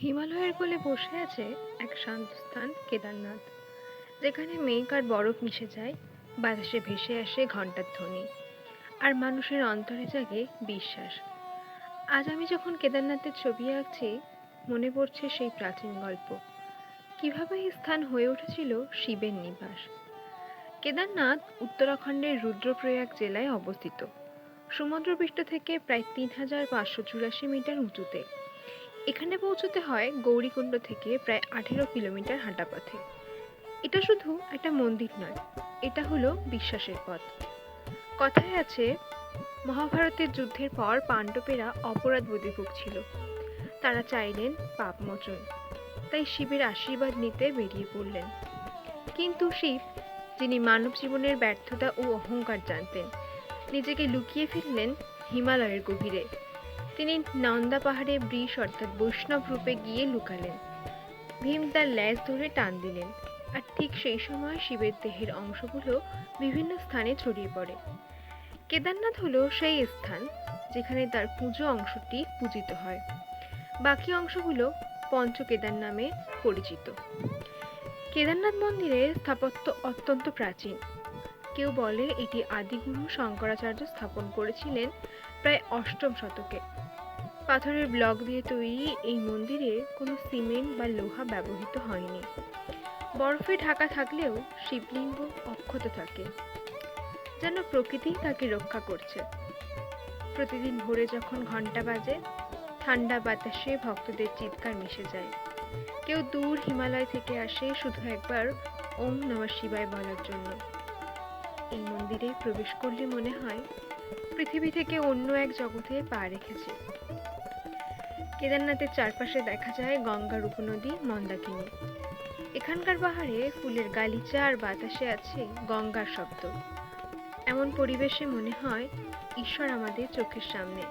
হিমালয়ের কোলে বসে আছে এক শান্ত স্থান কেদারনাথ, যেখানে মেঘ আর বরফ মিশে যায়। বাতাসে ভেসে আসে ঘণ্টার ধ্বনি, আর মানুষের অন্তরে জাগে বিশ্বাস। আজ আমি যখন কেদারনাথের ছবি আঁকছি, মনে পড়ছে সেই প্রাচীন গল্প, কিভাবে এই স্থান হয়ে উঠেছিল শিবের নিবাস। কেদারনাথ উত্তরাখণ্ডের রুদ্রপ্রয়াগ জেলায় অবস্থিত, সমুদ্রপৃষ্ঠ থেকে প্রায় ৩,৫৮৪ মিটার উঁচুতে। এখানে পৌঁছতে হয় গৌরীকুণ্ড থেকে প্রায় ১৮ কিলোমিটার হাঁটা পথে। এটা শুধু একটা মন্দির নয়, এটা হলো বিশ্বাসের পথ। কথায় আছে, মহাভারতের যুদ্ধের পর পাণ্ডবেরা অপরাধবোধে ভুগছিল। তারা চাইলেন পাপ মোচন, তাই শিবের আশীর্বাদ নিতে বেরিয়ে পড়লেন। কিন্তু শিব, যিনি মানব জীবনের ব্যর্থতা ও অহংকার জানতেন, নিজেকে লুকিয়ে ফেললেন হিমালয়ের গভীরে। তিনি নন্দা পাহাড়ে বৃষ অর্থাৎ বৈষ্ণব রূপে গিয়ে লুকালেন। ভীম তার ল্যাজ ধরে টান দিলেন, আর ঠিক সেই সময় শিবের দেহের অংশগুলো বিভিন্ন স্থানে ছড়িয়ে পড়ে। কেদারনাথ হলো সেই স্থান যেখানে তার পুজো অংশটি পূজিত হয়। বাকি অংশগুলো পঞ্চকেদার নামে পরিচিত। কেদারনাথ মন্দিরের স্থাপত্য অত্যন্ত প্রাচীন। কেউ বলে এটি আদিগুরু শঙ্করাচার্য স্থাপন করেছিলেন প্রায় অষ্টম শতকে। পাথরের ব্লক দিয়ে তৈরি এই মন্দিরে কোনো সিমেন্ট বা লোহা ব্যবহৃত হয়নি। বরফে ঢাকা থাকলেও শিবলিঙ্গ অক্ষত থাকে, যেন প্রকৃতি তাকে রক্ষা করছে। প্রতিদিন ভোরে যখন ঘন্টা বাজে, ঠান্ডা বাতাসে ভক্তদের চিৎকার মিশে যায়। কেউ দূর হিমালয় থেকে আসে শুধু একবার ওম নমঃ শিবায় বলার জন্য। এই মন্দিরে প্রবেশ করলে মনে হয় পৃথিবী থেকে অন্য এক জগতে পা রেখেছে। কেদারনাথের চারপাশে দেখা যায় গঙ্গার উপনদী মন্দাকিনী। এখানকার পাহাড়ে ফুলের গালিচা আর বাতাসে আছে গঙ্গার শব্দ। এমন পরিবেশে মনে হয় ঈশ্বর আমাদের চোখের সামনে।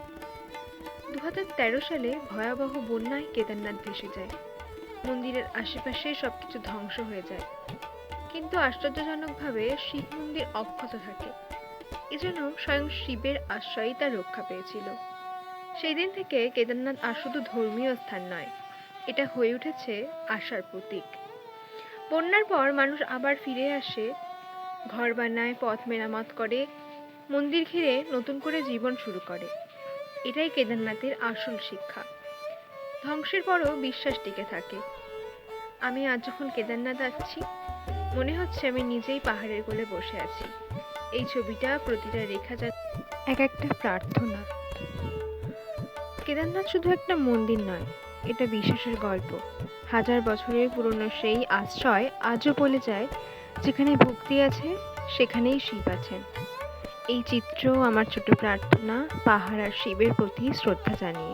২০১৩ সালে ভয়াবহ বন্যায় কেদারনাথ ভেসে যায়। মন্দিরের আশেপাশে সবকিছু ধ্বংস হয়ে যায়, কিন্তু আশ্চর্যজনকভাবে শিব মন্দির অক্ষত থাকে। এজন্য স্বয়ং শিবের আশ্রয়ই তা রক্ষা পেয়েছিল। সেই দিন থেকে কেদারনাথ আর শুধু ধর্মীয় স্থান নয়, এটা হয়ে উঠেছে আশার প্রতীক। বন্যার পর মানুষ আবার ফিরে আসে, ঘর বানায়, পথ মেরামত করে, মন্দির ঘিরে নতুন করে জীবন শুরু করে। এটাই কেদারনাথের আসল শিক্ষা। ধ্বংসের পরও বিশ্বাস টিকে থাকে। আমি আজ যখন কেদারনাথ আঁকছি, মনে হচ্ছে আমি নিজেই পাহাড়ের কোলে বসে আছি। এই ছবিটা প্রতিটা রেখা এক একটা প্রার্থনা। কেদারনাথ শুধু একটা মন্দির নয়, এটা বিশ্বাসের গল্প। হাজার বছরের পুরনো সেই আশ্রয় আজও বলে যায়, যেখানে ভক্তি আছে সেখানেই শিব আছেন। এই চিত্র আমার ছোট প্রার্থনা, পাহাড় আর শিবের প্রতি শ্রদ্ধা জানিয়ে।